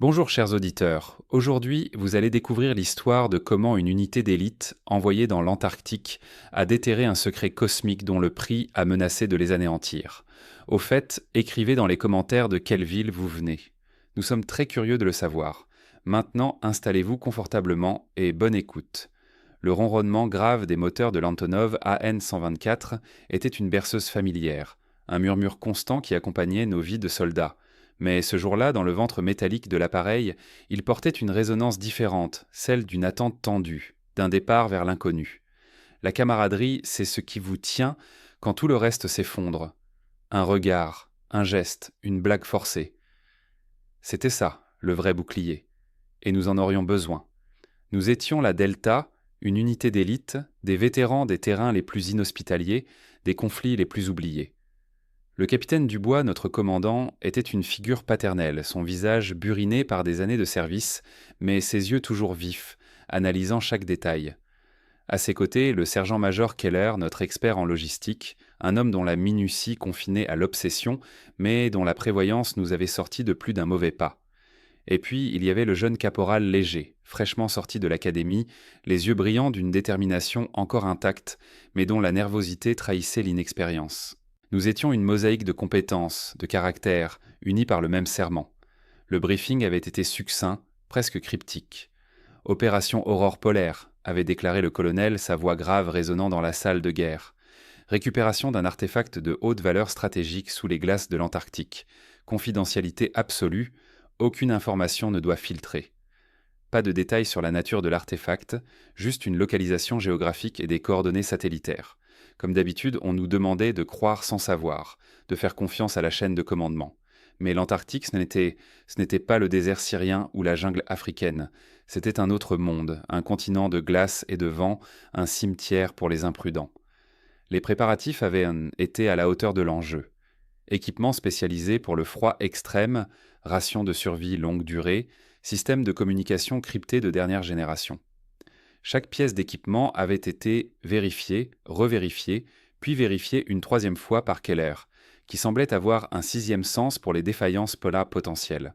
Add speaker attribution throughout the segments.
Speaker 1: Bonjour chers auditeurs, aujourd'hui vous allez découvrir l'histoire de comment une unité d'élite envoyée dans l'Antarctique a déterré un secret cosmique dont le prix a menacé de les anéantir. Au fait, écrivez dans les commentaires de quelle ville vous venez. Nous sommes très curieux de le savoir. Maintenant, installez-vous confortablement et bonne écoute. Le ronronnement grave des moteurs de l'Antonov AN-124 était une berceuse familière, un murmure constant qui accompagnait nos vies de soldats. Mais ce jour-là, dans le ventre métallique de l'appareil, il portait une résonance différente, celle d'une attente tendue, d'un départ vers l'inconnu. La camaraderie, c'est ce qui vous tient quand tout le reste s'effondre. Un regard, un geste, une blague forcée. C'était ça, le vrai bouclier. Et nous en aurions besoin. Nous étions la Delta, une unité d'élite, des vétérans des terrains les plus inhospitaliers, des conflits les plus oubliés. Le capitaine Dubois, notre commandant, était une figure paternelle, son visage buriné par des années de service, mais ses yeux toujours vifs, analysant chaque détail. À ses côtés, le sergent-major Keller, notre expert en logistique, un homme dont la minutie confinait à l'obsession, mais dont la prévoyance nous avait sorti de plus d'un mauvais pas. Et puis, il y avait le jeune caporal Léger, fraîchement sorti de l'académie, les yeux brillants d'une détermination encore intacte, mais dont la nervosité trahissait l'inexpérience. Nous étions une mosaïque de compétences, de caractères, unis par le même serment. Le briefing avait été succinct, presque cryptique. Opération Aurore polaire, avait déclaré le colonel, sa voix grave résonnant dans la salle de guerre. Récupération d'un artefact de haute valeur stratégique sous les glaces de l'Antarctique. Confidentialité absolue, aucune information ne doit filtrer. Pas de détails sur la nature de l'artefact, juste une localisation géographique et des coordonnées satellitaires. Comme d'habitude, on nous demandait de croire sans savoir, de faire confiance à la chaîne de commandement. Mais l'Antarctique, ce n'était pas le désert syrien ou la jungle africaine. C'était un autre monde, un continent de glace et de vent, un cimetière pour les imprudents. Les préparatifs avaient été à la hauteur de l'enjeu. Équipement spécialisé pour le froid extrême, ration de survie longue durée, système de communication crypté de dernière génération. Chaque pièce d'équipement avait été vérifiée, revérifiée, puis vérifiée une troisième fois par Keller, qui semblait avoir un sixième sens pour les défaillances polaires potentielles.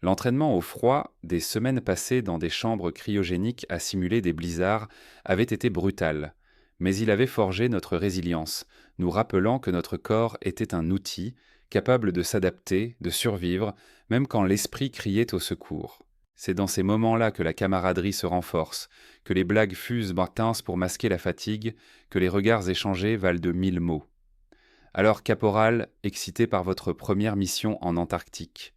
Speaker 1: L'entraînement au froid, des semaines passées dans des chambres cryogéniques à simuler des blizzards, avait été brutal, mais il avait forgé notre résilience, nous rappelant que notre corps était un outil, capable de s'adapter, de survivre, même quand l'esprit criait au secours. C'est dans ces moments-là que la camaraderie se renforce, que les blagues fusent intenses pour masquer la fatigue, que les regards échangés valent de 1000 mots. Alors, caporal, excité par votre première mission en Antarctique.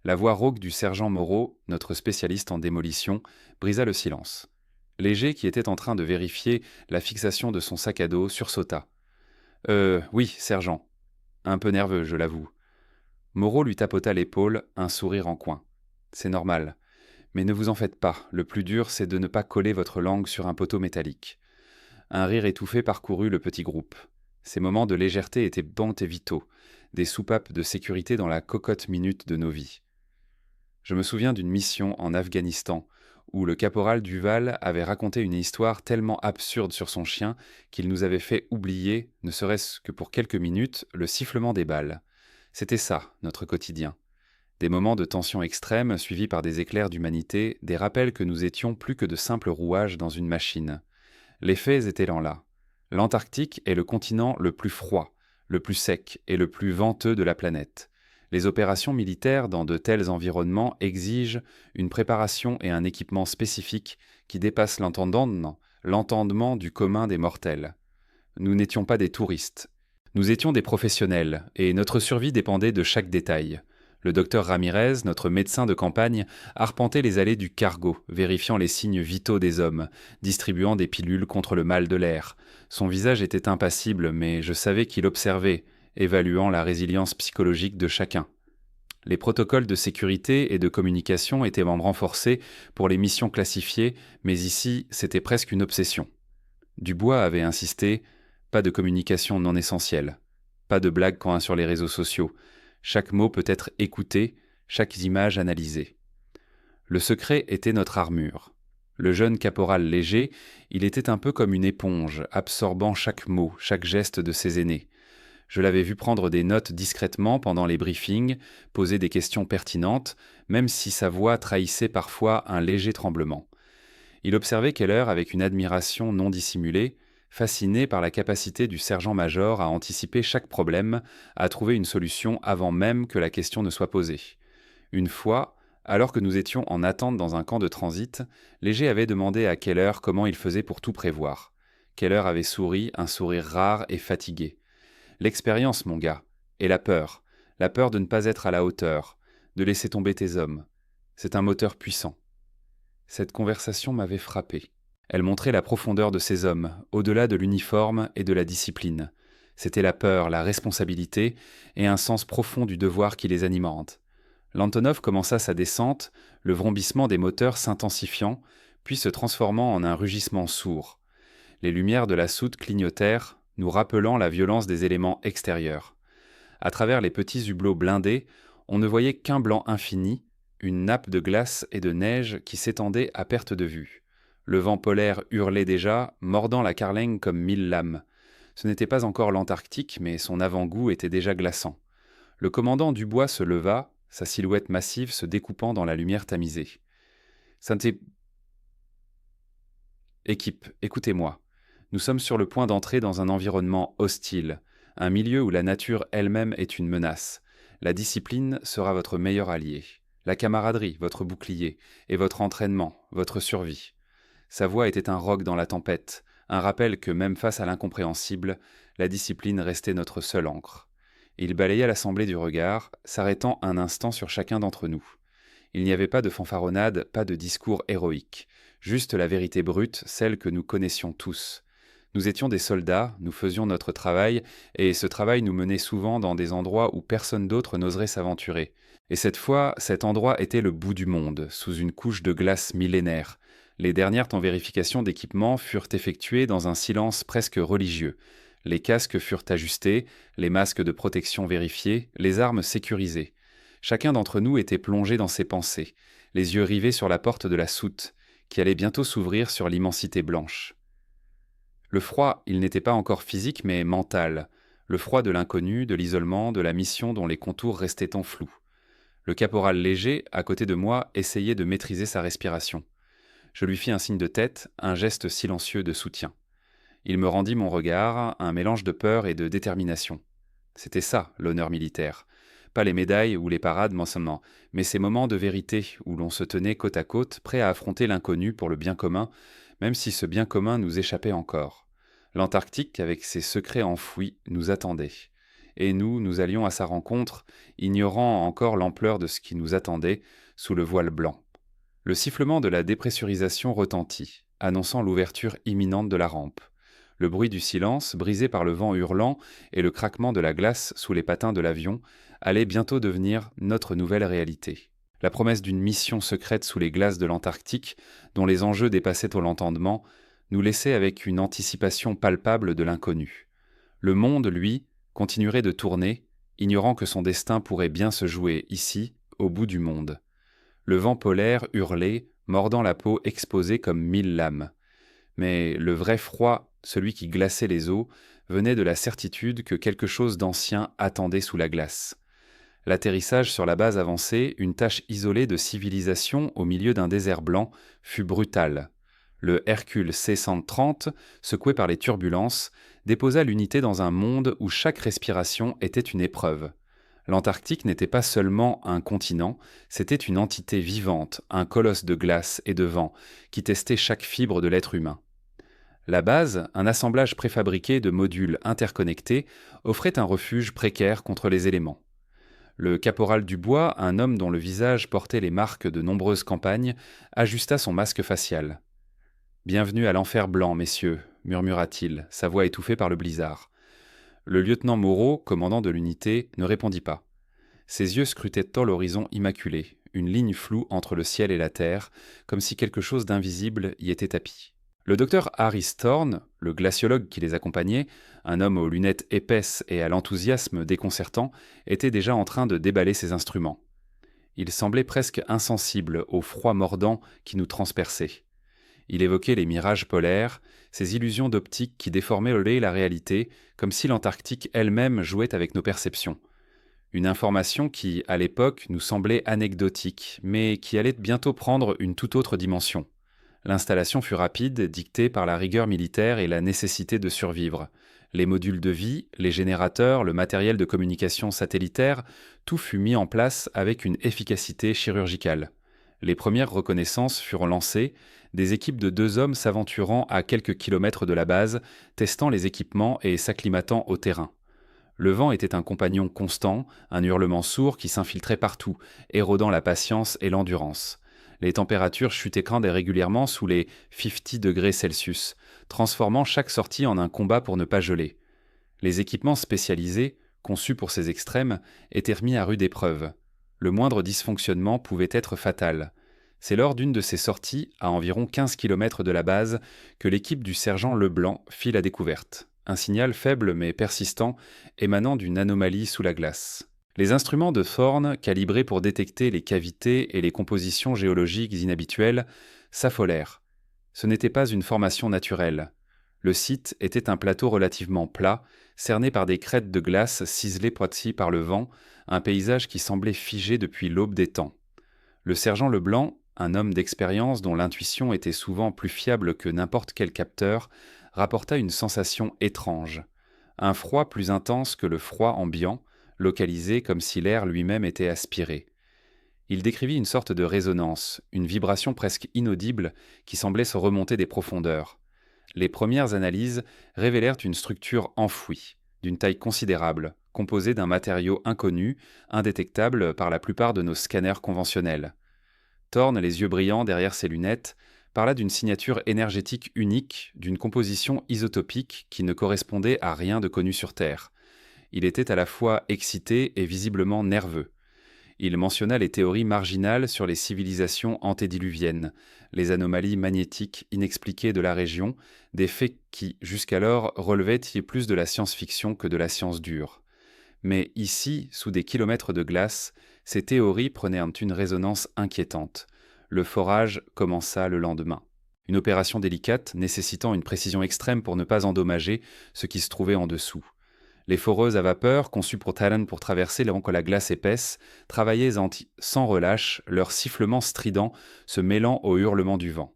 Speaker 1: La voix rauque du sergent Moreau, notre spécialiste en démolition, brisa le silence. Léger, qui était en train de vérifier la fixation de son sac à dos, sursauta. Oui, sergent. Un peu nerveux, je l'avoue. Moreau lui tapota l'épaule, un sourire en coin. C'est normal. Mais ne vous en faites pas, le plus dur, c'est de ne pas coller votre langue sur un poteau métallique. Un rire étouffé parcourut le petit groupe. Ces moments de légèreté étaient bons et vitaux, des soupapes de sécurité dans la cocotte minute de nos vies. Je me souviens d'une mission en Afghanistan, où le caporal Duval avait raconté une histoire tellement absurde sur son chien qu'il nous avait fait oublier, ne serait-ce que pour quelques minutes, le sifflement des balles. C'était ça, notre quotidien. Des moments de tension extrême suivis par des éclairs d'humanité, des rappels que nous étions plus que de simples rouages dans une machine. Les faits étaient là. L'Antarctique est le continent le plus froid, le plus sec et le plus venteux de la planète. Les opérations militaires dans de tels environnements exigent une préparation et un équipement spécifiques qui dépassent l'entendement du commun des mortels. Nous n'étions pas des touristes. Nous étions des professionnels, et notre survie dépendait de chaque détail. Le docteur Ramirez, notre médecin de campagne, arpentait les allées du cargo, vérifiant les signes vitaux des hommes, distribuant des pilules contre le mal de l'air. Son visage était impassible, mais je savais qu'il observait, évaluant la résilience psychologique de chacun. Les protocoles de sécurité et de communication étaient renforcés pour les missions classifiées, mais ici, c'était presque une obsession. Dubois avait insisté, pas de communication non essentielle, pas de blagues coin sur les réseaux sociaux. Chaque mot peut être écouté, chaque image analysée. Le secret était notre armure. Le jeune caporal Léger, il était un peu comme une éponge, absorbant chaque mot, chaque geste de ses aînés. Je l'avais vu prendre des notes discrètement pendant les briefings, poser des questions pertinentes, même si sa voix trahissait parfois un léger tremblement. Il observait Keller avec une admiration non dissimulée, fasciné par la capacité du sergent-major à anticiper chaque problème, à trouver une solution avant même que la question ne soit posée. Une fois, alors que nous étions en attente dans un camp de transit, Léger avait demandé à Keller comment il faisait pour tout prévoir. Keller avait souri, un sourire rare et fatigué. L'expérience, mon gars, et la peur de ne pas être à la hauteur, de laisser tomber tes hommes. C'est un moteur puissant. Cette conversation m'avait frappé. Elle montrait la profondeur de ces hommes, au-delà de l'uniforme et de la discipline. C'était la peur, la responsabilité et un sens profond du devoir qui les animentent. L'Antonov commença sa descente, le vrombissement des moteurs s'intensifiant, puis se transformant en un rugissement sourd. Les lumières de la soute clignotèrent, nous rappelant la violence des éléments extérieurs. À travers les petits hublots blindés, on ne voyait qu'un blanc infini, une nappe de glace et de neige qui s'étendait à perte de vue. Le vent polaire hurlait déjà, mordant la carlingue comme 1000 lames. Ce n'était pas encore l'Antarctique, mais son avant-goût était déjà glaçant. Le commandant Dubois se leva, sa silhouette massive se découpant dans la lumière tamisée. Équipe, écoutez-moi. Nous sommes sur le point d'entrer dans un environnement hostile, un milieu où la nature elle-même est une menace. La discipline sera votre meilleur allié, la camaraderie, votre bouclier, et votre entraînement, votre survie. Sa voix était un roc dans la tempête, un rappel que même face à l'incompréhensible, la discipline restait notre seule ancre. Il balaya l'assemblée du regard, s'arrêtant un instant sur chacun d'entre nous. Il n'y avait pas de fanfaronnade, pas de discours héroïque, juste la vérité brute, celle que nous connaissions tous. Nous étions des soldats, nous faisions notre travail, et ce travail nous menait souvent dans des endroits où personne d'autre n'oserait s'aventurer. Et cette fois, cet endroit était le bout du monde, sous une couche de glace millénaire. Les dernières vérifications d'équipement furent effectuées dans un silence presque religieux. Les casques furent ajustés, les masques de protection vérifiés, les armes sécurisées. Chacun d'entre nous était plongé dans ses pensées, les yeux rivés sur la porte de la soute, qui allait bientôt s'ouvrir sur l'immensité blanche. Le froid, il n'était pas encore physique, mais mental. Le froid de l'inconnu, de l'isolement, de la mission dont les contours restaient en flou. Le caporal Léger, à côté de moi, essayait de maîtriser sa respiration. Je lui fis un signe de tête, un geste silencieux de soutien. Il me rendit mon regard, un mélange de peur et de détermination. C'était ça, l'honneur militaire. Pas les médailles ou les parades mentionnant, mais ces moments de vérité où l'on se tenait côte à côte, prêt à affronter l'inconnu pour le bien commun, même si ce bien commun nous échappait encore. L'Antarctique, avec ses secrets enfouis, nous attendait. Et nous allions à sa rencontre, ignorant encore l'ampleur de ce qui nous attendait, sous le voile blanc. Le sifflement de la dépressurisation retentit, annonçant l'ouverture imminente de la rampe. Le bruit du silence, brisé par le vent hurlant et le craquement de la glace sous les patins de l'avion, allait bientôt devenir notre nouvelle réalité. La promesse d'une mission secrète sous les glaces de l'Antarctique, dont les enjeux dépassaient au l'entendement, nous laissait avec une anticipation palpable de l'inconnu. Le monde, lui, continuerait de tourner, ignorant que son destin pourrait bien se jouer ici, au bout du monde. Le vent polaire hurlait, mordant la peau exposée comme 1000 lames. Mais le vrai froid, celui qui glaçait les os, venait de la certitude que quelque chose d'ancien attendait sous la glace. L'atterrissage sur la base avancée, une tâche isolée de civilisation au milieu d'un désert blanc, fut brutal. Le Hercule C-130, secoué par les turbulences, déposa l'unité dans un monde où chaque respiration était une épreuve. L'Antarctique n'était pas seulement un continent, c'était une entité vivante, un colosse de glace et de vent, qui testait chaque fibre de l'être humain. La base, un assemblage préfabriqué de modules interconnectés, offrait un refuge précaire contre les éléments. Le caporal Dubois, un homme dont le visage portait les marques de nombreuses campagnes, ajusta son masque facial. « Bienvenue à l'enfer blanc, messieurs », murmura-t-il, sa voix étouffée par le blizzard. Le lieutenant Moreau, commandant de l'unité, ne répondit pas. Ses yeux scrutaient l'horizon immaculé, une ligne floue entre le ciel et la terre, comme si quelque chose d'invisible y était tapi. Le docteur Harry Thorne, le glaciologue qui les accompagnait, un homme aux lunettes épaisses et à l'enthousiasme déconcertant, était déjà en train de déballer ses instruments. Il semblait presque insensible au froid mordant qui nous transperçait. Il évoquait les mirages polaires, ces illusions d'optique qui déformaient la réalité, comme si l'Antarctique elle-même jouait avec nos perceptions. Une information qui, à l'époque, nous semblait anecdotique, mais qui allait bientôt prendre une toute autre dimension. L'installation fut rapide, dictée par la rigueur militaire et la nécessité de survivre. Les modules de vie, les générateurs, le matériel de communication satellitaire, tout fut mis en place avec une efficacité chirurgicale. Les premières reconnaissances furent lancées, des équipes de 2 hommes s'aventurant à quelques kilomètres de la base, testant les équipements et s'acclimatant au terrain. Le vent était un compagnon constant, un hurlement sourd qui s'infiltrait partout, érodant la patience et l'endurance. Les températures chutaient quand même régulièrement sous les 50 degrés Celsius, transformant chaque sortie en un combat pour ne pas geler. Les équipements spécialisés, conçus pour ces extrêmes, étaient remis à rude épreuve. Le moindre dysfonctionnement pouvait être fatal. C'est lors d'une de ces sorties, à environ 15 km de la base, que l'équipe du sergent Leblanc fit la découverte. Un signal faible mais persistant émanant d'une anomalie sous la glace. Les instruments de Thorne, calibrés pour détecter les cavités et les compositions géologiques inhabituelles, s'affolèrent. Ce n'était pas une formation naturelle. Le site était un plateau relativement plat, cerné par des crêtes de glace ciselées poities par le vent, un paysage qui semblait figé depuis l'aube des temps. Le sergent Leblanc, un homme d'expérience dont l'intuition était souvent plus fiable que n'importe quel capteur, rapporta une sensation étrange. Un froid plus intense que le froid ambiant, localisé comme si l'air lui-même était aspiré. Il décrivit une sorte de résonance, une vibration presque inaudible qui semblait se remonter des profondeurs. Les premières analyses révélèrent une structure enfouie, d'une taille considérable, composée d'un matériau inconnu, indétectable par la plupart de nos scanners conventionnels. Thorne, les yeux brillants derrière ses lunettes, parla d'une signature énergétique unique, d'une composition isotopique qui ne correspondait à rien de connu sur Terre. Il était à la fois excité et visiblement nerveux. Il mentionna les théories marginales sur les civilisations antédiluviennes, les anomalies magnétiques inexpliquées de la région, des faits qui, jusqu'alors, relevaient plus de la science-fiction que de la science dure. Mais ici, sous des kilomètres de glace, ces théories prenaient une résonance inquiétante. Le forage commença le lendemain. Une opération délicate nécessitant une précision extrême pour ne pas endommager ce qui se trouvait en dessous. Les foreuses à vapeur, conçues pour Talon pour traverser la glace épaisse, travaillaient sans relâche, leur sifflement strident se mêlant au hurlement du vent.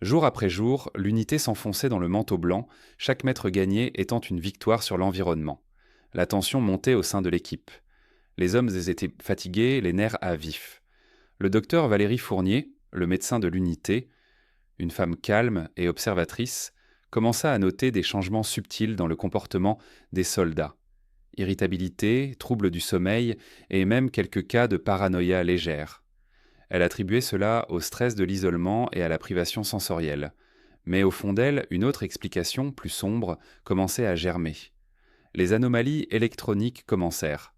Speaker 1: Jour après jour, l'unité s'enfonçait dans le manteau blanc, chaque mètre gagné étant une victoire sur l'environnement. La tension montait au sein de l'équipe. Les hommes étaient fatigués, les nerfs à vif. Le docteur Valérie Fournier, le médecin de l'unité, une femme calme et observatrice, commença à noter des changements subtils dans le comportement des soldats. Irritabilité, troubles du sommeil et même quelques cas de paranoïa légère. Elle attribuait cela au stress de l'isolement et à la privation sensorielle. Mais au fond d'elle, une autre explication, plus sombre, commençait à germer. Les anomalies électroniques commencèrent.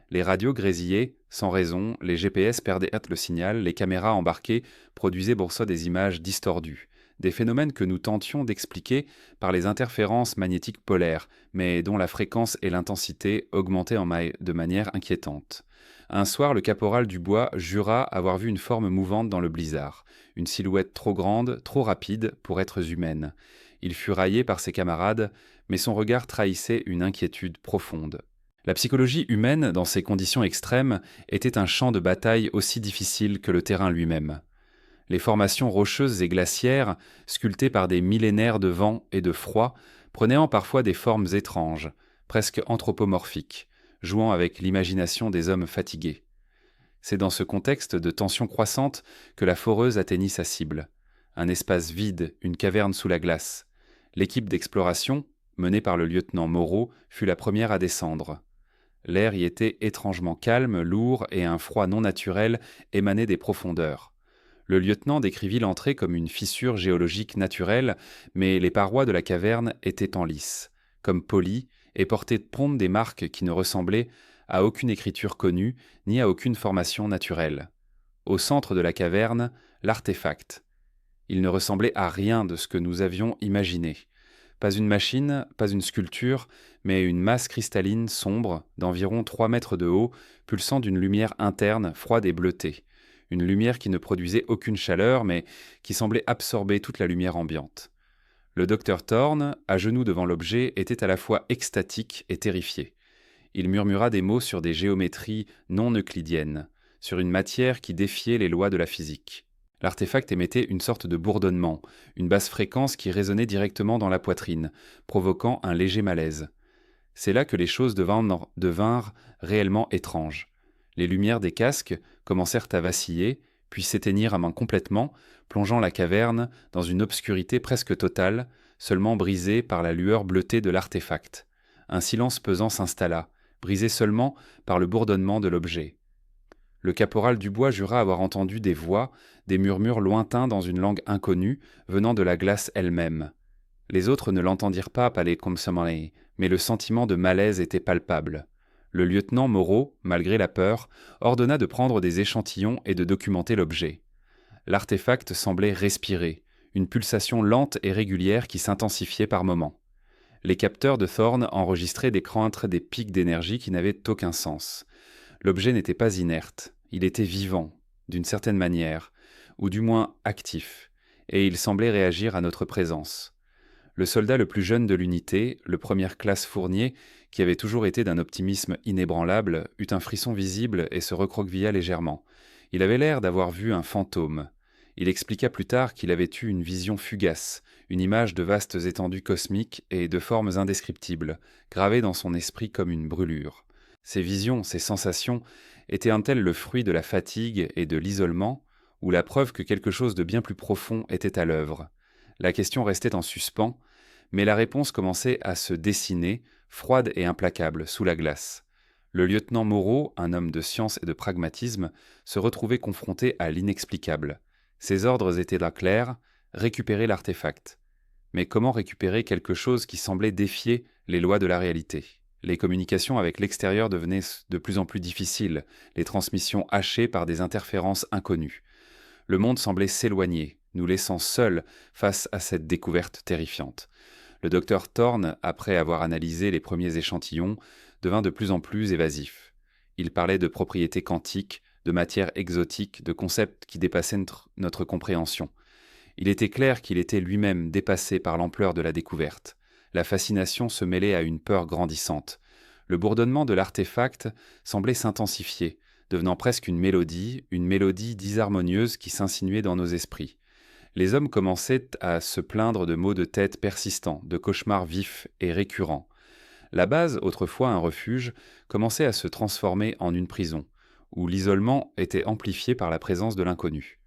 Speaker 1: Les radios grésillaient, sans raison, les GPS perdaient le signal, les caméras embarquées produisaient pour ça des images distordues. Des phénomènes que nous tentions d'expliquer par les interférences magnétiques polaires, mais dont la fréquence et l'intensité augmentaient de manière inquiétante. Un soir, le caporal Dubois jura avoir vu une forme mouvante dans le blizzard, une silhouette trop grande, trop rapide pour être humaine. Il fut raillé par ses camarades, mais son regard trahissait une inquiétude profonde. La psychologie humaine, dans ces conditions extrêmes, était un champ de bataille aussi difficile que le terrain lui-même. Les formations rocheuses et glaciaires, sculptées par des millénaires de vent et de froid, prenaient parfois des formes étranges, presque anthropomorphiques, jouant avec l'imagination des hommes fatigués. C'est dans ce contexte de tension croissante que la foreuse atteignit sa cible. Un espace vide, une caverne sous la glace. L'équipe d'exploration, menée par le lieutenant Moreau, fut la première à descendre. L'air y était étrangement calme, lourd, et un froid non naturel émanait des profondeurs. Le lieutenant décrivit l'entrée comme une fissure géologique naturelle, mais les parois de la caverne étaient en lice, comme polies, et portaient promptes des marques qui ne ressemblaient à aucune écriture connue, ni à aucune formation naturelle. Au centre de la caverne, l'artefact. Il ne ressemblait à rien de ce que nous avions imaginé. Pas une machine, pas une sculpture, mais une masse cristalline sombre, d'environ 3 mètres de haut, pulsant d'une lumière interne froide et bleutée. une lumière qui ne produisait aucune chaleur, mais qui semblait absorber toute la lumière ambiante. Le docteur Thorne, à genoux devant l'objet, était à la fois extatique et terrifié. Il murmura des mots sur des géométries non euclidiennes, sur une matière qui défiait les lois de la physique. L'artefact émettait une sorte de bourdonnement, une basse fréquence qui résonnait directement dans la poitrine, provoquant un léger malaise. C'est là que les choses devinrent réellement étranges. Les lumières des casques commencèrent à vaciller, puis s'éteignirent complètement, plongeant la caverne dans une obscurité presque totale, seulement brisée par la lueur bleutée de l'artefact. Un silence pesant s'installa, brisé seulement par le bourdonnement de l'objet. Le caporal Dubois jura avoir entendu des voix, des murmures lointains dans une langue inconnue, venant de la glace elle-même. Les autres ne l'entendirent pas parler comme ça, mais le sentiment de malaise était palpable. Le lieutenant Moreau, malgré la peur, ordonna de prendre des échantillons et de documenter l'objet. L'artefact semblait respirer, une pulsation lente et régulière qui s'intensifiait par moments. Les capteurs de Thorne enregistraient des pics d'énergie qui n'avaient aucun sens. L'objet n'était pas inerte, il était vivant, d'une certaine manière, ou du moins actif, et il semblait réagir à notre présence. Le soldat le plus jeune de l'unité, le première classe Fournier, qui avait toujours été d'un optimisme inébranlable, eut un frisson visible et se recroquevilla légèrement. Il avait l'air d'avoir vu un fantôme. Il expliqua plus tard qu'il avait eu une vision fugace, une image de vastes étendues cosmiques et de formes indescriptibles, gravées dans son esprit comme une brûlure. Ces visions, ces sensations, étaient-elles le fruit de la fatigue et de l'isolement, ou la preuve que quelque chose de bien plus profond était à l'œuvre ? La question restait en suspens, mais la réponse commençait à se dessiner, froide et implacable, sous la glace. Le lieutenant Moreau, un homme de science et de pragmatisme, se retrouvait confronté à l'inexplicable. Ses ordres étaient là clairs, récupérer l'artefact. Mais comment récupérer quelque chose qui semblait défier les lois de la réalité ? Les communications avec l'extérieur devenaient de plus en plus difficiles, les transmissions hachées par des interférences inconnues. Le monde semblait s'éloigner, nous laissant seuls face à cette découverte terrifiante. Le docteur Thorne, après avoir analysé les premiers échantillons, devint de plus en plus évasif. Il parlait de propriétés quantiques, de matières exotiques, de concepts qui dépassaient notre compréhension. Il était clair qu'il était lui-même dépassé par l'ampleur de la découverte. La fascination se mêlait à une peur grandissante. Le bourdonnement de l'artefact semblait s'intensifier, devenant presque une mélodie disharmonieuse qui s'insinuait dans nos esprits. Les hommes commençaient à se plaindre de maux de tête persistants, de cauchemars vifs et récurrents. La base, autrefois un refuge, commençait à se transformer en une prison, où l'isolement était amplifié par la présence de l'inconnu.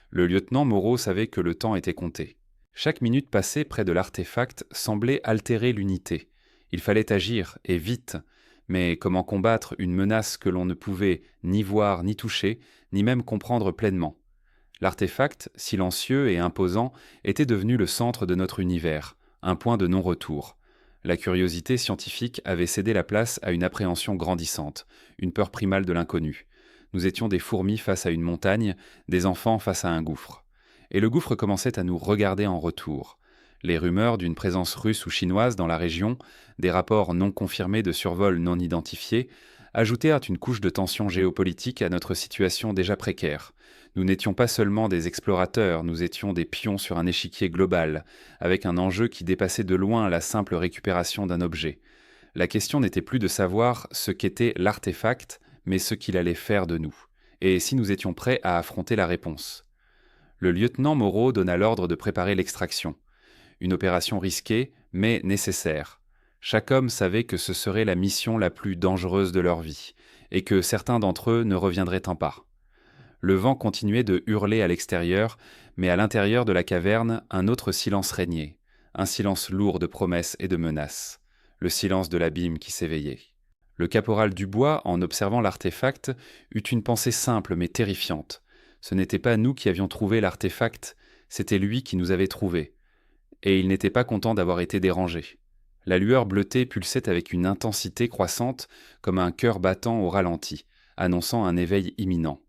Speaker 1: Le lieutenant Moreau savait que le temps était compté. Chaque minute passée près de l'artefact semblait altérer l'unité. Il fallait agir, et vite. Mais comment combattre une menace que l'on ne pouvait ni voir, ni toucher, ni même comprendre pleinement ? L'artefact, silencieux et imposant, était devenu le centre de notre univers, un point de non-retour. La curiosité scientifique avait cédé la place à une appréhension grandissante, une peur primale de l'inconnu. Nous étions des fourmis face à une montagne, des enfants face à un gouffre. Et le gouffre commençait à nous regarder en retour. Les rumeurs d'une présence russe ou chinoise dans la région, des rapports non confirmés de survols non identifiés, ajoutèrent une couche de tension géopolitique à notre situation déjà précaire. Nous n'étions pas seulement des explorateurs, nous étions des pions sur un échiquier global, avec un enjeu qui dépassait de loin la simple récupération d'un objet. La question n'était plus de savoir ce qu'était l'artefact, mais ce qu'il allait faire de nous, et si nous étions prêts à affronter la réponse. Le lieutenant Moreau donna l'ordre de préparer l'extraction. Une opération risquée, mais nécessaire. Chaque homme savait que ce serait la mission la plus dangereuse de leur vie, et que certains d'entre eux ne reviendraient en pas. Le vent continuait de hurler à l'extérieur, mais à l'intérieur de la caverne, un autre silence régnait, un silence lourd de promesses et de menaces, le silence de l'abîme qui s'éveillait. Le caporal Dubois, en observant l'artefact, eut une pensée simple mais terrifiante. Ce n'était pas nous qui avions trouvé l'artefact, c'était lui qui nous avait trouvés. Et il n'était pas content d'avoir été dérangé. La lueur bleutée pulsait avec une intensité croissante, comme un cœur battant au ralenti, annonçant un éveil imminent.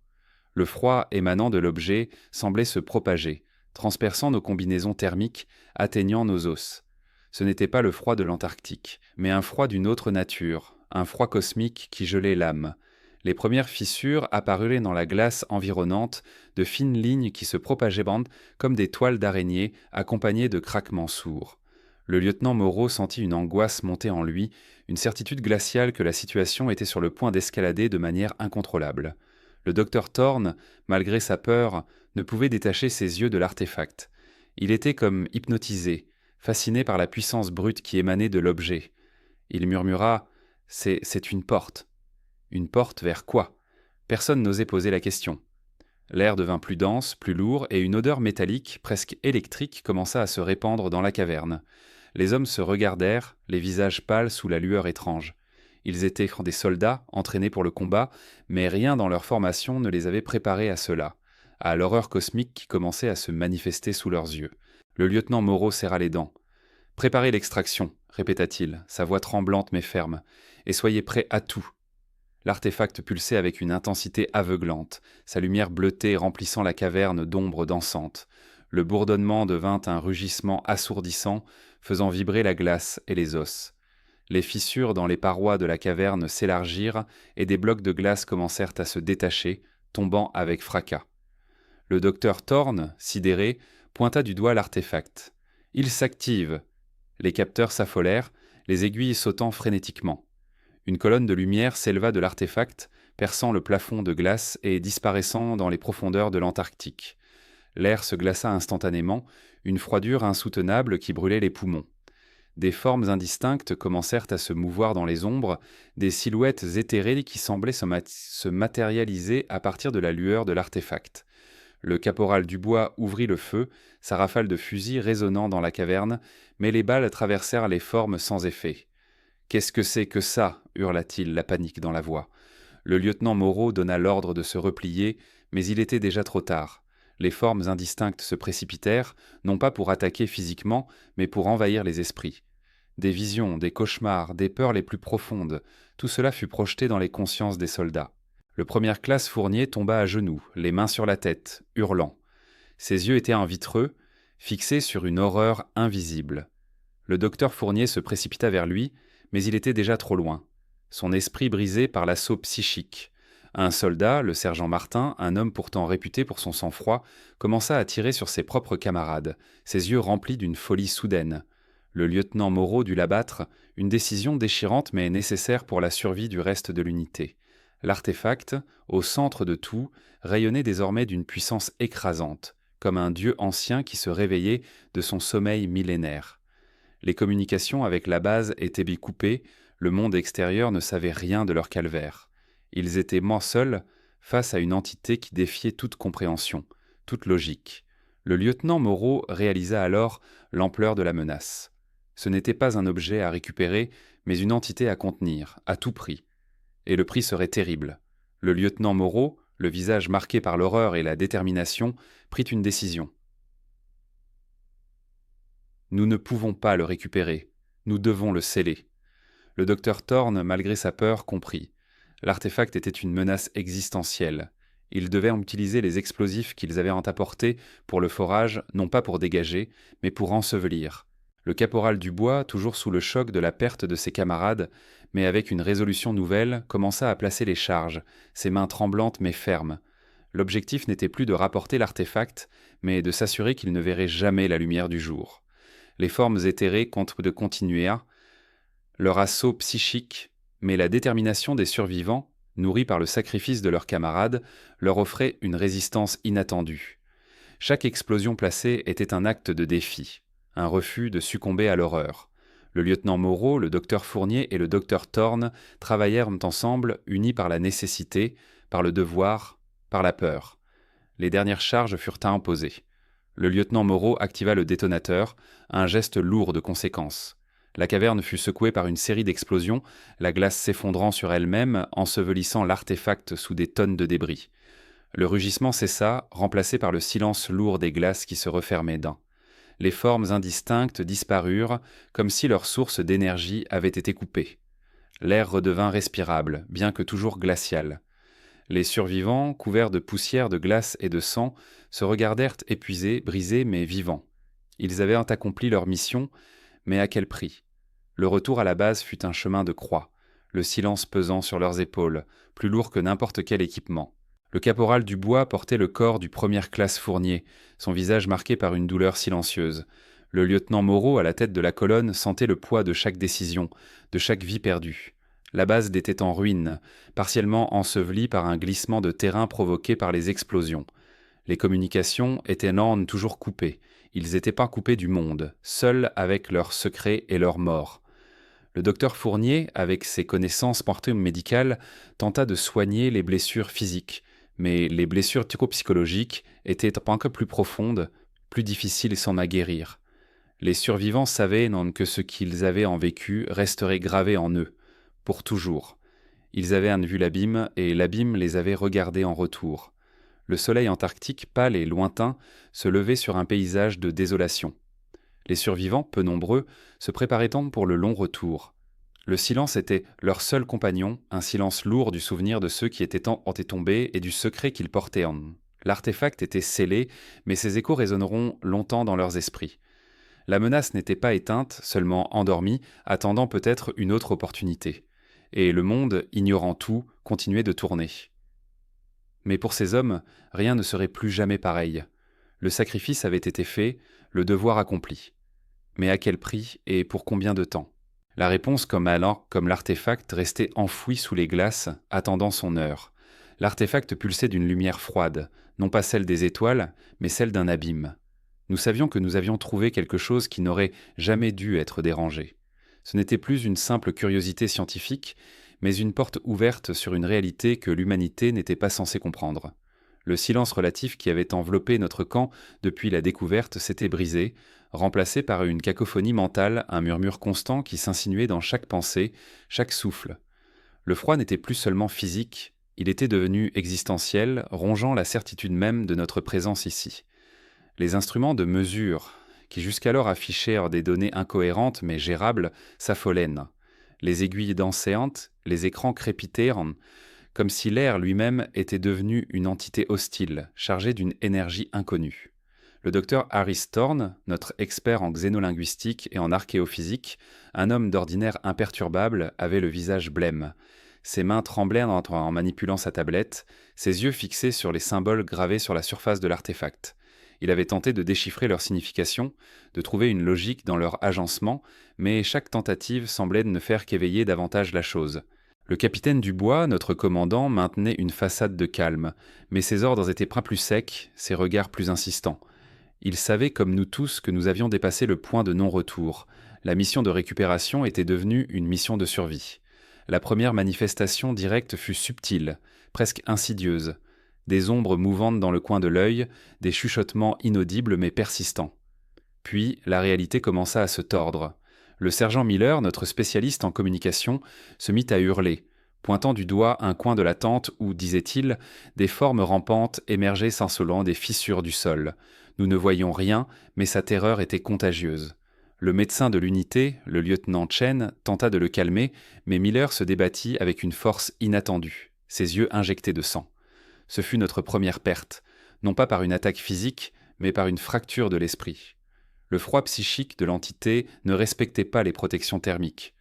Speaker 1: Le froid émanant de l'objet semblait se propager, transperçant nos combinaisons thermiques, atteignant nos os. Ce n'était pas le froid de l'Antarctique, mais un froid d'une autre nature, un froid cosmique qui gelait l'âme. Les premières fissures apparurent dans la glace environnante, de fines lignes qui se propageaient comme des toiles d'araignée, accompagnées de craquements sourds. Le lieutenant Moreau sentit une angoisse monter en lui, une certitude glaciale que la situation était sur le point d'escalader de manière incontrôlable. Le docteur Thorne, malgré sa peur, ne pouvait détacher ses yeux de l'artefact. Il était comme hypnotisé, fasciné par la puissance brute qui émanait de l'objet. Il murmura « C'est une porte ». Une porte vers quoi? Personne n'osait poser la question. L'air devint plus dense, plus lourd, et une odeur métallique, presque électrique, commença à se répandre dans la caverne. Les hommes se regardèrent, les visages pâles sous la lueur étrange. Ils étaient des soldats, entraînés pour le combat, mais rien dans leur formation ne les avait préparés à cela, à l'horreur cosmique qui commençait à se manifester sous leurs yeux. Le lieutenant Moreau serra les dents. « Préparez l'extraction », répéta-t-il, sa voix tremblante mais ferme, « et soyez prêts à tout. » L'artefact pulsait avec une intensité aveuglante, sa lumière bleutée remplissant la caverne d'ombres dansantes. Le bourdonnement devint un rugissement assourdissant, faisant vibrer la glace et les os. Les fissures dans les parois de la caverne s'élargirent et des blocs de glace commencèrent à se détacher, tombant avec fracas. Le docteur Thorne, sidéré, pointa du doigt l'artefact. « Il s'active !» Les capteurs s'affolèrent, les aiguilles sautant frénétiquement. Une colonne de lumière s'éleva de l'artefact, perçant le plafond de glace et disparaissant dans les profondeurs de l'Antarctique. L'air se glaça instantanément, une froidure insoutenable qui brûlait les poumons. Des formes indistinctes commencèrent à se mouvoir dans les ombres, des silhouettes éthérées qui semblaient se matérialiser à partir de la lueur de l'artefact. Le caporal Dubois ouvrit le feu, sa rafale de fusil résonnant dans la caverne, mais les balles traversèrent les formes sans effet. « Qu'est-ce que c'est que ça » hurla-t-il, la panique dans la voix. Le lieutenant Moreau donna l'ordre de se replier, mais il était déjà trop tard. Les formes indistinctes se précipitèrent, non pas pour attaquer physiquement, mais pour envahir les esprits. Des visions, des cauchemars, des peurs les plus profondes, tout cela fut projeté dans les consciences des soldats. Le première classe Fournier tomba à genoux, les mains sur la tête, hurlant. Ses yeux étaient en vitreux, fixés sur une horreur invisible. Le docteur Fournier se précipita vers lui, mais il était déjà trop loin. Son esprit brisé par l'assaut psychique. Un soldat, le sergent Martin, un homme pourtant réputé pour son sang-froid, commença à tirer sur ses propres camarades, ses yeux remplis d'une folie soudaine. Le lieutenant Moreau dut l'abattre, une décision déchirante mais nécessaire pour la survie du reste de l'unité. L'artefact, au centre de tout, rayonnait désormais d'une puissance écrasante, comme un dieu ancien qui se réveillait de son sommeil millénaire. Les communications avec la base étaient coupées, le monde extérieur ne savait rien de leur calvaire. Ils étaient seuls face à une entité qui défiait toute compréhension, toute logique. Le lieutenant Moreau réalisa alors l'ampleur de la menace. Ce n'était pas un objet à récupérer, mais une entité à contenir, à tout prix. Et le prix serait terrible. Le lieutenant Moreau, le visage marqué par l'horreur et la détermination, prit une décision. Nous ne pouvons pas le récupérer. Nous devons le sceller. Le docteur Thorne, malgré sa peur, comprit. L'artefact était une menace existentielle. Ils devaient utiliser les explosifs qu'ils avaient apportés pour le forage, non pas pour dégager, mais pour ensevelir. Le caporal Dubois, toujours sous le choc de la perte de ses camarades, mais avec une résolution nouvelle, commença à placer les charges, ses mains tremblantes mais fermes. L'objectif n'était plus de rapporter l'artefact, mais de s'assurer qu'il ne verrait jamais la lumière du jour. Les formes éthérées de continuer leur assaut psychique, mais la détermination des survivants, nourris par le sacrifice de leurs camarades, leur offrait une résistance inattendue. Chaque explosion placée était un acte de défi, un refus de succomber à l'horreur. Le lieutenant Moreau, le docteur Fournier et le docteur Thorne travaillèrent ensemble, unis par la nécessité, par le devoir, par la peur. Les dernières charges furent imposées. Le lieutenant Moreau activa le détonateur, un geste lourd de conséquences. La caverne fut secouée par une série d'explosions, la glace s'effondrant sur elle-même, ensevelissant l'artefact sous des tonnes de débris. Le rugissement cessa, remplacé par le silence lourd des glaces qui se refermaient d'un. Les formes indistinctes disparurent, comme si leur source d'énergie avait été coupée. L'air redevint respirable, bien que toujours glacial. Les survivants, couverts de poussière, de glace et de sang, se regardèrent épuisés, brisés mais vivants. Ils avaient accompli leur mission, mais à quel prix ? Le retour à la base fut un chemin de croix. le silence pesant sur leurs épaules, plus lourd que n'importe quel équipement. Le caporal Dubois portait le corps du première classe Fournier, son visage marqué par une douleur silencieuse. Le lieutenant Moreau, à la tête de la colonne, sentait le poids de chaque décision, de chaque vie perdue. La base était en ruine, partiellement ensevelie par un glissement de terrain provoqué par les explosions. Les communications étaient non toujours coupées. Ils n'étaient pas coupés du monde, seuls avec leurs secrets et leurs morts. Le docteur Fournier, avec ses connaissances médicales, tenta de soigner les blessures physiques, mais les blessures psychologiques étaient encore plus profondes, plus difficiles sans à guérir. Les survivants savaient non que ce qu'ils avaient en vécu resterait gravé en eux, pour toujours. Ils avaient vu l'abîme, et l'abîme les avait regardés en retour. Le soleil antarctique, pâle et lointain, se levait sur un paysage de désolation. Les survivants, peu nombreux, se préparaient donc pour le long retour. Le silence était leur seul compagnon, un silence lourd du souvenir de ceux qui étaient tombés et du secret qu'ils portaient en eux. L'artefact était scellé, mais ses échos résonneront longtemps dans leurs esprits. La menace n'était pas éteinte, seulement endormie, attendant peut-être une autre opportunité. Et le monde, ignorant tout, continuait de tourner. Mais pour ces hommes, rien ne serait plus jamais pareil. Le sacrifice avait été fait, le devoir accompli. Mais à quel prix et pour combien de temps? La réponse, comme l'artefact, restait enfoui sous les glaces, attendant son heure. L'artefact pulsait d'une lumière froide, non pas celle des étoiles, mais celle d'un abîme. Nous savions que nous avions trouvé quelque chose qui n'aurait jamais dû être dérangé. Ce n'était plus une simple curiosité scientifique, mais une porte ouverte sur une réalité que l'humanité n'était pas censée comprendre. Le silence relatif qui avait enveloppé notre camp depuis la découverte s'était brisé, remplacé par une cacophonie mentale, un murmure constant qui s'insinuait dans chaque pensée, chaque souffle. Le froid n'était plus seulement physique, il était devenu existentiel, rongeant la certitude même de notre présence ici. Les instruments de mesure, qui jusqu'alors affichèrent des données incohérentes mais gérables, s'affolèrent. Les aiguilles danséantes, les écrans crépitèrent, comme si l'air lui-même était devenu une entité hostile, chargée d'une énergie inconnue. Le docteur Harry Thorne, notre expert en xénolinguistique et en archéophysique, un homme d'ordinaire imperturbable, avait le visage blême. Ses mains tremblèrent en manipulant sa tablette, ses yeux fixés sur les symboles gravés sur la surface de l'artefact. Il avait tenté de déchiffrer leur signification, de trouver une logique dans leur agencement, mais chaque tentative semblait ne faire qu'éveiller davantage la chose. Le capitaine Dubois, notre commandant, maintenait une façade de calme, mais ses ordres étaient plus secs, ses regards plus insistants. Il savait, comme nous tous, que nous avions dépassé le point de non-retour. La mission de récupération était devenue une mission de survie. La première manifestation directe fut subtile, presque insidieuse. Des ombres mouvantes dans le coin de l'œil, des chuchotements inaudibles mais persistants. Puis, la réalité commença à se tordre. Le sergent Miller, notre spécialiste en communication, se mit à hurler, pointant du doigt un coin de la tente où, disait-il, des formes rampantes émergeaient cincelant des fissures du sol. Nous ne voyions rien, mais sa terreur était contagieuse. Le médecin de l'unité, le lieutenant Chen, tenta de le calmer, mais Miller se débattit avec une force inattendue, ses yeux injectés de sang. Ce fut notre première perte, non pas par une attaque physique, mais par une fracture de l'esprit. Le froid psychique de l'entité ne respectait pas les protections thermiques.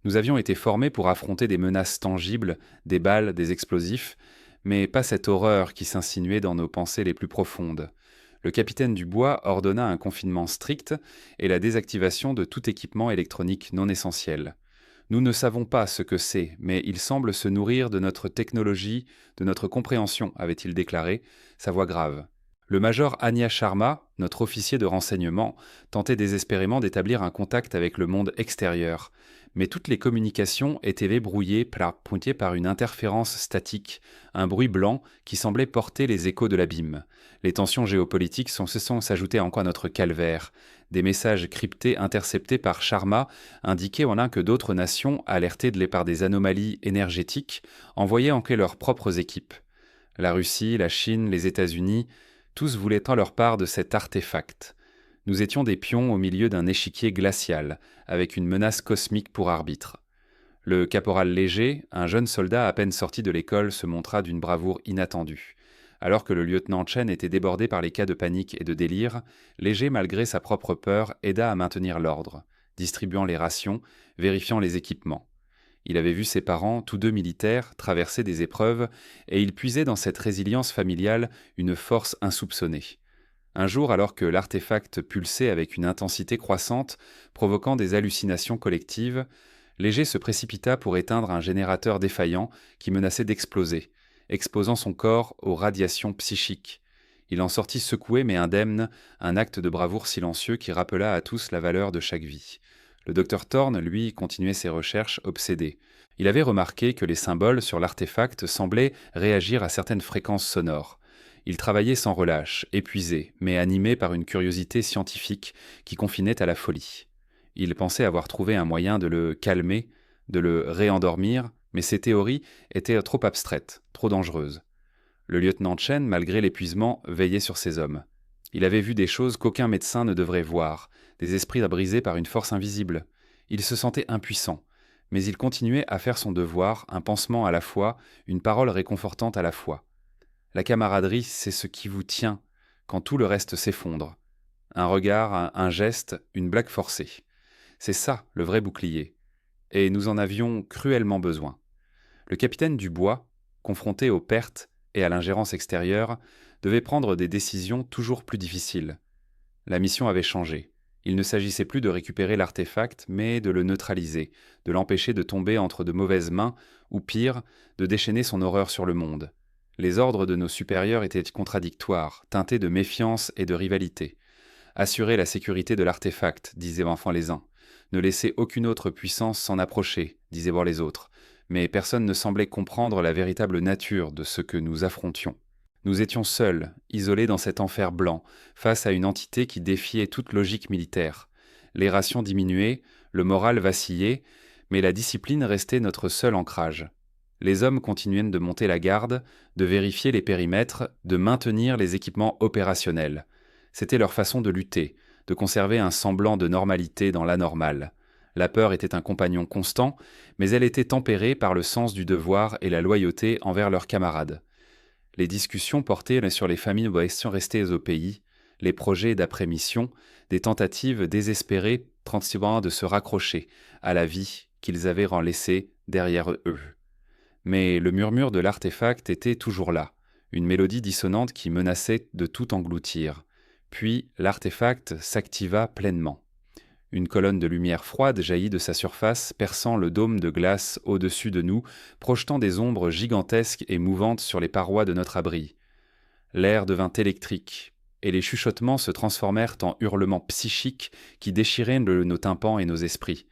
Speaker 1: Nous avions été formés pour affronter des menaces tangibles, des balles, des explosifs, mais pas cette horreur qui s'insinuait dans nos pensées les plus profondes. Le capitaine Dubois ordonna un confinement strict et la désactivation de tout équipement électronique non essentiel. Nous ne savons pas ce que c'est, mais il semble se nourrir de notre technologie, de notre compréhension, avait-il déclaré, sa voix grave. Le major Anya Sharma, notre officier de renseignement, tentait désespérément d'établir un contact avec le monde extérieur, mais toutes les communications étaient brouillées par une interférence statique, un bruit blanc qui semblait porter les échos de l'abîme. Les tensions géopolitiques sont s'ajouter encore à notre calvaire. Des messages cryptés interceptés par Sharma indiquaient en un que d'autres nations, alertées par des anomalies énergétiques, envoyaient enquêter leurs propres équipes. La Russie, la Chine, les États-Unis, tous voulaient en leur part de cet artefact. Nous étions des pions au milieu d'un échiquier glacial, avec une menace cosmique pour arbitre. Le caporal Léger, un jeune soldat à peine sorti de l'école, se montra d'une bravoure inattendue. Alors que le lieutenant Chen était débordé par les cas de panique et de délire, Léger, malgré sa propre peur, aida à maintenir l'ordre, distribuant les rations, vérifiant les équipements. Il avait vu ses parents, tous deux militaires, traverser des épreuves, et il puisait dans cette résilience familiale une force insoupçonnée. Un jour, alors que l'artefact pulsait avec une intensité croissante, provoquant des hallucinations collectives, Léger se précipita pour éteindre un générateur défaillant qui menaçait d'exploser, exposant son corps aux radiations psychiques. Il en sortit secoué mais indemne, un acte de bravoure silencieux qui rappela à tous la valeur de chaque vie. Le docteur Thorne, lui, continuait ses recherches obsédé. Il avait remarqué que les symboles sur l'artefact semblaient réagir à certaines fréquences sonores. Il travaillait sans relâche, épuisé, mais animé par une curiosité scientifique qui confinait à la folie. Il pensait avoir trouvé un moyen de le calmer, de le réendormir, mais ses théories étaient trop abstraites, trop dangereuses. Le lieutenant Chen, malgré l'épuisement, veillait sur ses hommes. Il avait vu des choses qu'aucun médecin ne devrait voir, des esprits brisés par une force invisible. Il se sentait impuissant, mais il continuait à faire son devoir, un pansement à la fois, une parole réconfortante à la fois. La camaraderie, c'est ce qui vous tient quand tout le reste s'effondre. Un regard, un geste, une blague forcée. C'est ça, le vrai bouclier. Et nous en avions cruellement besoin. Le capitaine Dubois, confronté aux pertes et à l'ingérence extérieure, devait prendre des décisions toujours plus difficiles. La mission avait changé. Il ne s'agissait plus de récupérer l'artefact, mais de le neutraliser, de l'empêcher de tomber entre de mauvaises mains, ou pire, de déchaîner son horreur sur le monde. Les ordres de nos supérieurs étaient contradictoires, teintés de méfiance et de rivalité. Assurer la sécurité de l'artefact, disaient enfin les uns. Ne laisser aucune autre puissance s'en approcher, disaient voir les autres. Mais personne ne semblait comprendre la véritable nature de ce que nous affrontions. Nous étions seuls, isolés dans cet enfer blanc, face à une entité qui défiait toute logique militaire. Les rations diminuaient, le moral vacillait, mais la discipline restait notre seul ancrage. Les hommes continuaient de monter la garde, de vérifier les périmètres, de maintenir les équipements opérationnels. C'était leur façon de lutter, de conserver un semblant de normalité dans l'anormal. La peur était un compagnon constant, mais elle était tempérée par le sens du devoir et la loyauté envers leurs camarades. Les discussions portaient sur les familles restées au pays, les projets d'après-mission, des tentatives désespérées tentant de se raccrocher à la vie qu'ils avaient laissée derrière eux. Mais le murmure de l'artefact était toujours là, une mélodie dissonante qui menaçait de tout engloutir. Puis l'artefact s'activa pleinement. Une colonne de lumière froide jaillit de sa surface, perçant le dôme de glace au-dessus de nous, projetant des ombres gigantesques et mouvantes sur les parois de notre abri. L'air devint électrique, et les chuchotements se transformèrent en hurlements psychiques qui déchiraient nos tympans et nos esprits.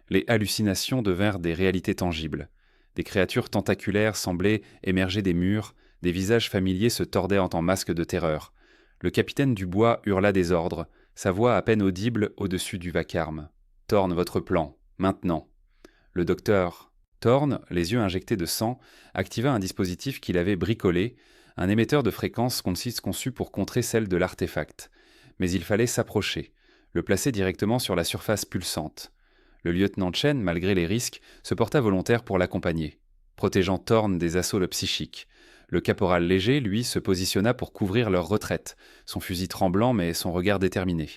Speaker 1: Les hallucinations devinrent des réalités tangibles. Des créatures tentaculaires semblaient émerger des murs, des visages familiers se tordaient en masques de terreur. Le capitaine Dubois hurla des ordres, sa voix à peine audible au-dessus du vacarme. « Thorne votre plan, maintenant !» Le docteur Thorne, les yeux injectés de sang, activa un dispositif qu'il avait bricolé, un émetteur de fréquence conçu pour contrer celle de l'artefact. Mais il fallait s'approcher, le placer directement sur la surface pulsante. Le lieutenant Chen, malgré les risques, se porta volontaire pour l'accompagner, protégeant Thorne des assauts psychiques. Le caporal Léger, lui, se positionna pour couvrir leur retraite, son fusil tremblant mais son regard déterminé.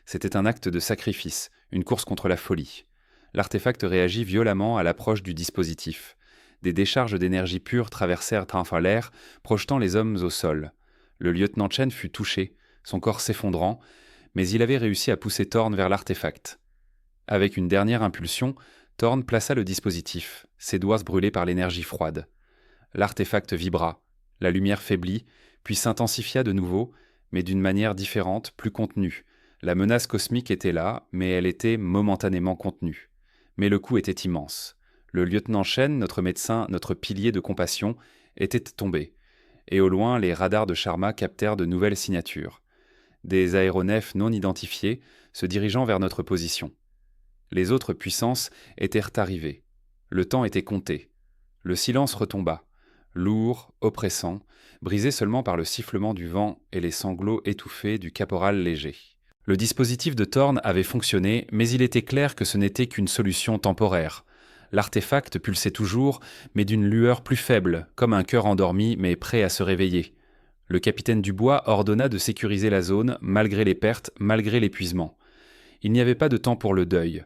Speaker 1: C'était un acte de sacrifice, une course contre la folie. L'artefact réagit violemment à l'approche du dispositif. Des décharges d'énergie pure traversèrent enfin l'air, projetant les hommes au sol. Le lieutenant Chen fut touché, son corps s'effondrant, mais il avait réussi à pousser Thorne vers l'artefact. Avec une dernière impulsion, Thorne plaça le dispositif, ses doigts brûlés par l'énergie froide. L'artefact vibra, la lumière faiblit, puis s'intensifia de nouveau, mais d'une manière différente, plus contenue. La menace cosmique était là, mais elle était momentanément contenue. Mais le coup était immense. Le lieutenant Chen, notre médecin, notre pilier de compassion, était tombé. Et au loin, les radars de Sharma captèrent de nouvelles signatures. Des aéronefs non identifiés se dirigeant vers notre position. Les autres puissances étaient arrivées. Le temps était compté. Le silence retomba. Lourd, oppressant, brisé seulement par le sifflement du vent et les sanglots étouffés du caporal Léger. Le dispositif de Thorne avait fonctionné, mais il était clair que ce n'était qu'une solution temporaire. L'artefact pulsait toujours, mais d'une lueur plus faible, comme un cœur endormi mais prêt à se réveiller. Le capitaine Dubois ordonna de sécuriser la zone, malgré les pertes, malgré l'épuisement. Il n'y avait pas de temps pour le deuil.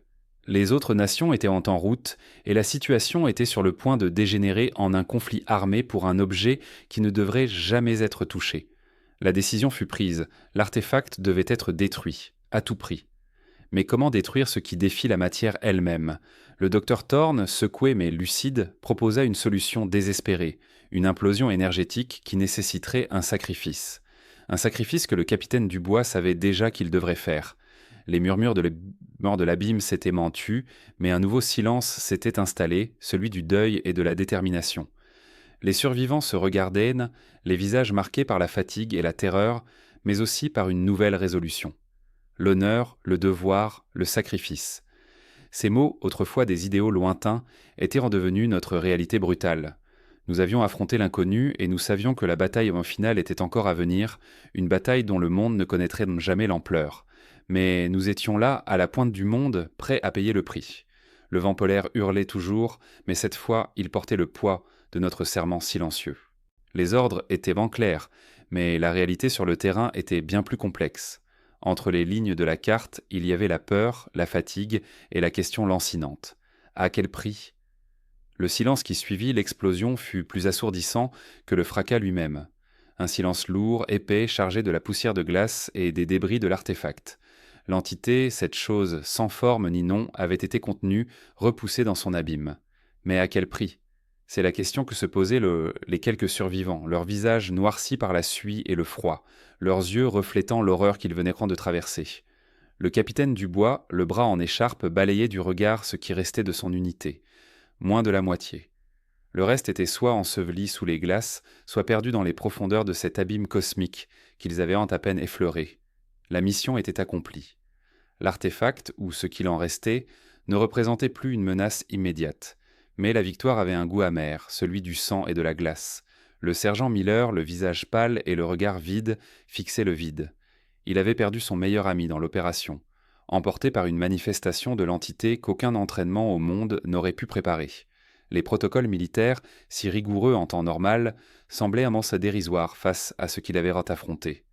Speaker 1: Les autres nations étaient en route et la situation était sur le point de dégénérer en un conflit armé pour un objet qui ne devrait jamais être touché. La décision fut prise, l'artefact devait être détruit, à tout prix. Mais comment détruire ce qui défie la matière elle-même? Le docteur Thorne, secoué mais lucide, proposa une solution désespérée, une implosion énergétique qui nécessiterait un sacrifice. Un sacrifice que le capitaine Dubois savait déjà qu'il devrait faire. Les murmures de mort de l'abîme s'étaient mentus, mais un nouveau silence s'était installé, celui du deuil et de la détermination. Les survivants se regardaient, les visages marqués par la fatigue et la terreur, mais aussi par une nouvelle résolution. L'honneur, le devoir, le sacrifice. Ces mots, autrefois des idéaux lointains, étaient redevenus notre réalité brutale. Nous avions affronté l'inconnu et nous savions que la bataille en finale était encore à venir, une bataille dont le monde ne connaîtrait jamais l'ampleur. Mais nous étions là, à la pointe du monde, prêts à payer le prix. Le vent polaire hurlait toujours, mais cette fois, il portait le poids de notre serment silencieux. Les ordres étaient vent clair, mais la réalité sur le terrain était bien plus complexe. Entre les lignes de la carte, il y avait la peur, la fatigue et la question lancinante. À quel prix? Le silence qui suivit l'explosion fut plus assourdissant que le fracas lui-même. Un silence lourd, épais, chargé de la poussière de glace et des débris de l'artefact. L'entité, cette chose sans forme ni nom, avait été contenue, repoussée dans son abîme. Mais à quel prix? C'est la question que se posaient les quelques survivants, leurs visages noircis par la suie et le froid, leurs yeux reflétant l'horreur qu'ils venaient de traverser. Le capitaine Dubois, le bras en écharpe, balayait du regard ce qui restait de son unité. Moins de la moitié. Le reste était soit enseveli sous les glaces, soit perdu dans les profondeurs de cet abîme cosmique qu'ils avaient à peine effleuré. La mission était accomplie. L'artefact, ou ce qu'il en restait, ne représentait plus une menace immédiate. Mais la victoire avait un goût amer, celui du sang et de la glace. Le sergent Miller, le visage pâle et le regard vide, fixaient le vide. Il avait perdu son meilleur ami dans l'opération, emporté par une manifestation de l'entité qu'aucun entraînement au monde n'aurait pu préparer. Les protocoles militaires, si rigoureux en temps normal, semblaient un monstre dérisoire face à ce qu'il avait affronté.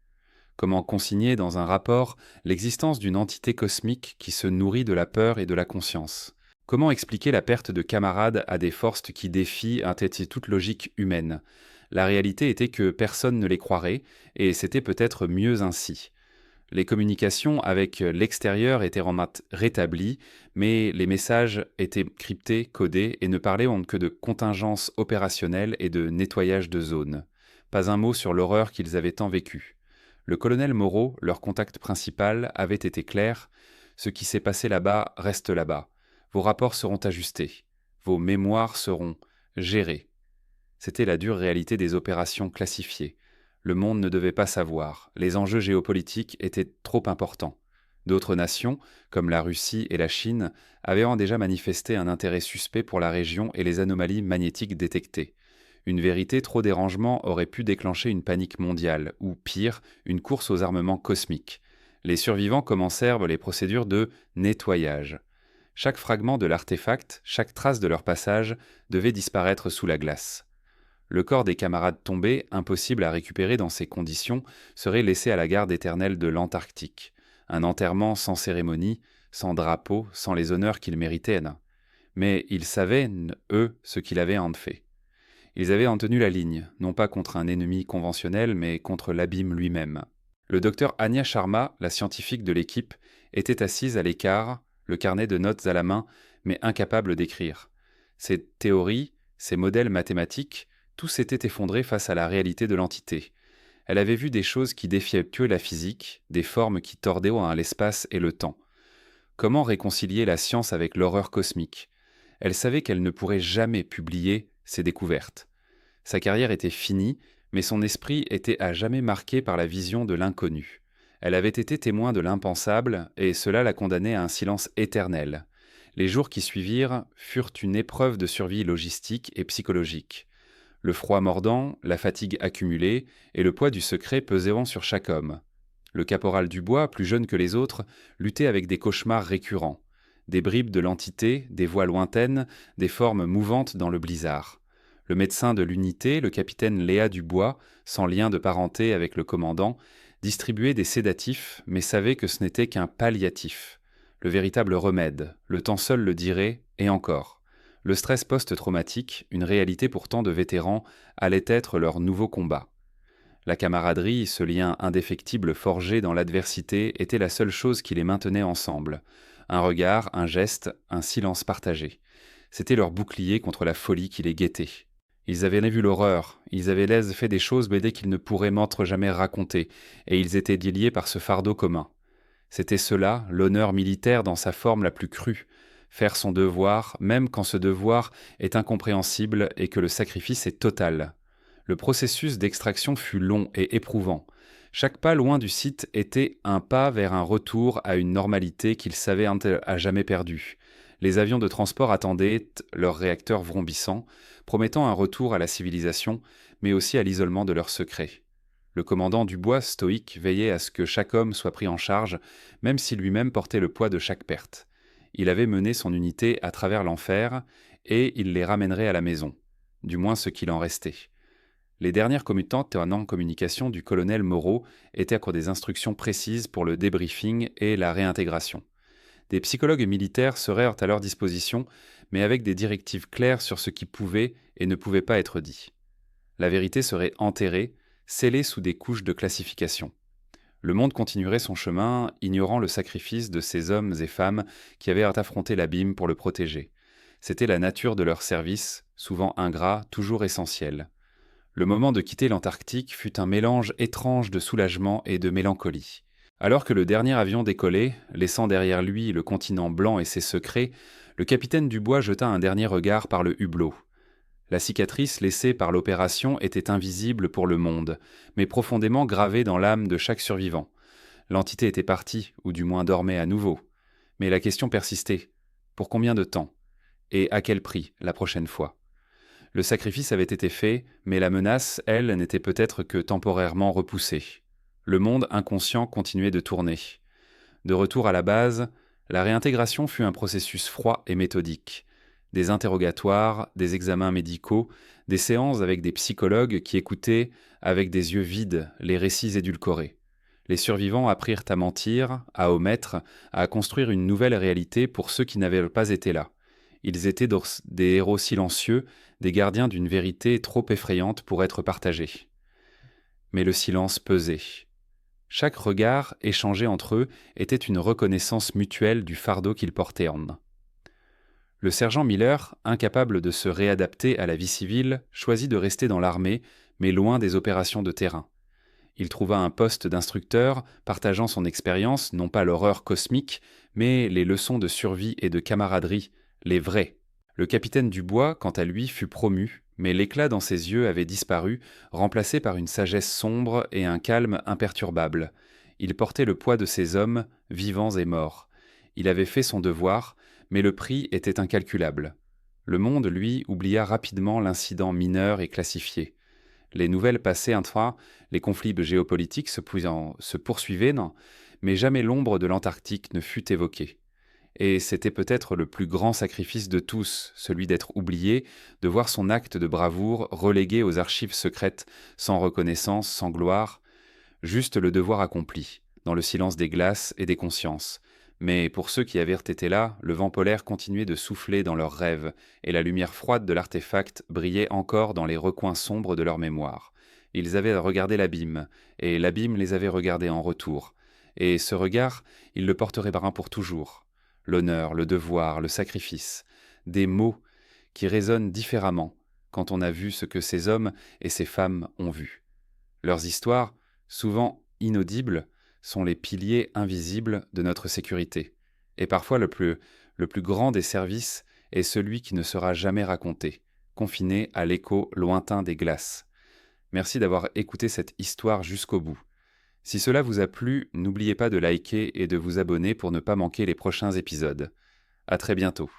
Speaker 1: Comment consigner dans un rapport l'existence d'une entité cosmique qui se nourrit de la peur et de la conscience? Comment expliquer la perte de camarades à des forces qui défient toute logique humaine? La réalité était que personne ne les croirait, et c'était peut-être mieux ainsi. Les communications avec l'extérieur étaient rétablies, mais les messages étaient cryptés, codés, et ne parlaient que de contingence opérationnelle et de nettoyage de zone. Pas un mot sur l'horreur qu'ils avaient tant vécue. Le colonel Moreau, leur contact principal, avait été clair. Ce qui s'est passé là-bas reste là-bas. Vos rapports seront ajustés. Vos mémoires seront gérées. C'était la dure réalité des opérations classifiées. Le monde ne devait pas savoir. Les enjeux géopolitiques étaient trop importants. D'autres nations, comme la Russie et la Chine, avaient déjà manifesté un intérêt suspect pour la région et les anomalies magnétiques détectées. Une vérité trop dérangement aurait pu déclencher une panique mondiale, ou pire, une course aux armements cosmiques. Les survivants commencèrent les procédures de nettoyage. Chaque fragment de l'artefact, chaque trace de leur passage, devait disparaître sous la glace. Le corps des camarades tombés, impossible à récupérer dans ces conditions, serait laissé à la garde éternelle de l'Antarctique. Un enterrement sans cérémonie, sans drapeau, sans les honneurs qu'ils méritaient. Mais ils savaient, eux, ce qu'ils avaient en fait. Ils avaient en tenu la ligne, non pas contre un ennemi conventionnel, mais contre l'abîme lui-même. Le docteur Anya Sharma, la scientifique de l'équipe, était assise à l'écart, le carnet de notes à la main, mais incapable d'écrire. Ses théories, ses modèles mathématiques, tout s'était effondré face à la réalité de l'entité. Elle avait vu des choses qui défiaient la physique, des formes qui tordaient l'espace et le temps. Comment réconcilier la science avec l'horreur cosmique? Elle savait qu'elle ne pourrait jamais publier ses découvertes. Sa carrière était finie, mais son esprit était à jamais marqué par la vision de l'inconnu. Elle avait été témoin de l'impensable, et cela la condamnait à un silence éternel. Les jours qui suivirent furent une épreuve de survie logistique et psychologique. Le froid mordant, la fatigue accumulée et le poids du secret pesaient sur chaque homme. Le caporal Dubois, plus jeune que les autres, luttait avec des cauchemars récurrents. Des bribes de l'entité, des voix lointaines, des formes mouvantes dans le blizzard. Le médecin de l'unité, le capitaine Léa Dubois, sans lien de parenté avec le commandant, distribuait des sédatifs, mais savait que ce n'était qu'un palliatif. le véritable remède, le temps seul le dirait, et encore. Le stress post-traumatique, une réalité pourtant de vétérans, allait être leur nouveau combat. La camaraderie, ce lien indéfectible forgé dans l'adversité, était la seule chose qui les maintenait ensemble. Un regard, un geste, un silence partagé. C'était leur bouclier contre la folie qui les guettait. Ils avaient vu l'horreur, ils avaient fait des choses BD qu'ils ne pourraient m'entre jamais raconter, et ils étaient liés par ce fardeau commun. C'était cela, l'honneur militaire dans sa forme la plus crue. Faire son devoir, même quand ce devoir est incompréhensible et que le sacrifice est total. Le processus d'extraction fut long et éprouvant. Chaque pas loin du site était un pas vers un retour à une normalité qu'ils savaient à jamais perdue. Les avions de transport attendaient, leurs réacteurs vrombissants, promettant un retour à la civilisation, mais aussi à l'isolement de leurs secrets. Le commandant Dubois, stoïque, veillait à ce que chaque homme soit pris en charge, même si lui-même portait le poids de chaque perte. Il avait mené son unité à travers l'enfer, et il les ramènerait à la maison, du moins ce qu'il en restait. Les dernières commutantes en communication du colonel Moreau étaient à court des instructions précises pour le débriefing et la réintégration. Des psychologues militaires seraient à leur disposition, mais avec des directives claires sur ce qui pouvait et ne pouvait pas être dit. La vérité serait enterrée, scellée sous des couches de classification. Le monde continuerait son chemin, ignorant le sacrifice de ces hommes et femmes qui avaient affronté l'abîme pour le protéger. C'était la nature de leur service, souvent ingrat, toujours essentiel. Le moment de quitter l'Antarctique fut un mélange étrange de soulagement et de mélancolie. Alors que le dernier avion décollait, laissant derrière lui le continent blanc et ses secrets, le capitaine Dubois jeta un dernier regard par le hublot. La cicatrice laissée par l'opération était invisible pour le monde, mais profondément gravée dans l'âme de chaque survivant. L'entité était partie, ou du moins dormait à nouveau. Mais la question persistait. Pour combien de temps ? Et à quel prix, la prochaine fois ? Le sacrifice avait été fait, mais la menace, elle, n'était peut-être que temporairement repoussée. Le monde inconscient continuait de tourner. De retour à la base, la réintégration fut un processus froid et méthodique. Des interrogatoires, des examens médicaux, des séances avec des psychologues qui écoutaient, avec des yeux vides, les récits édulcorés. Les survivants apprirent à mentir, à omettre, à construire une nouvelle réalité pour ceux qui n'avaient pas été là. Ils étaient des héros silencieux, des gardiens d'une vérité trop effrayante pour être partagée. Mais le silence pesait. Chaque regard échangé entre eux était une reconnaissance mutuelle du fardeau qu'ils portaient en main. Le sergent Miller, incapable de se réadapter à la vie civile, choisit de rester dans l'armée, mais loin des opérations de terrain. Il trouva un poste d'instructeur, partageant son expérience, non pas l'horreur cosmique, mais les leçons de survie et de camaraderie, les vraies. Le capitaine Dubois, quant à lui, fut promu, mais l'éclat dans ses yeux avait disparu, remplacé par une sagesse sombre et un calme imperturbable. Il portait le poids de ces hommes, vivants et morts. Il avait fait son devoir, mais le prix était incalculable. Le monde, lui, oublia rapidement l'incident mineur et classifié. Les nouvelles passaient enfin, les conflits géopolitiques se poursuivaient, mais jamais l'ombre de l'Antarctique ne fut évoquée. Et c'était peut-être le plus grand sacrifice de tous, celui d'être oublié, de voir son acte de bravoure relégué aux archives secrètes, sans reconnaissance, sans gloire, juste le devoir accompli, dans le silence des glaces et des consciences. Mais pour ceux qui avaient été là, le vent polaire continuait de souffler dans leurs rêves, et la lumière froide de l'artefact brillait encore dans les recoins sombres de leur mémoire. Ils avaient regardé l'abîme, et l'abîme les avait regardés en retour. Et ce regard, ils le porteraient brun pour toujours. L'honneur, le devoir, le sacrifice. Des mots qui résonnent différemment quand on a vu ce que ces hommes et ces femmes ont vu. Leurs histoires, souvent inaudibles, sont les piliers invisibles de notre sécurité. Et parfois le plus grand des services est celui qui ne sera jamais raconté, confiné à l'écho lointain des glaces. Merci d'avoir écouté cette histoire jusqu'au bout. Si cela vous a plu, n'oubliez pas de liker et de vous abonner pour ne pas manquer les prochains épisodes. À très bientôt.